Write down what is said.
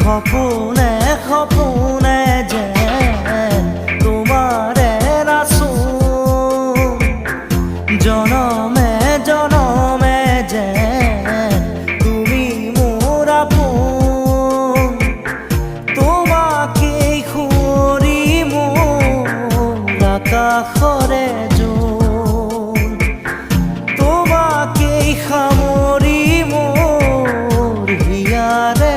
সপোনে সপোনে যেন তোমাৰে নাচো জনমে জনমে যেন তুমি মোৰ আপোন তোমাকেই সুঁৱৰি মোৰ আকাশৰে জোন তোমাকেই সামৰি মোৰ হিয়াৰে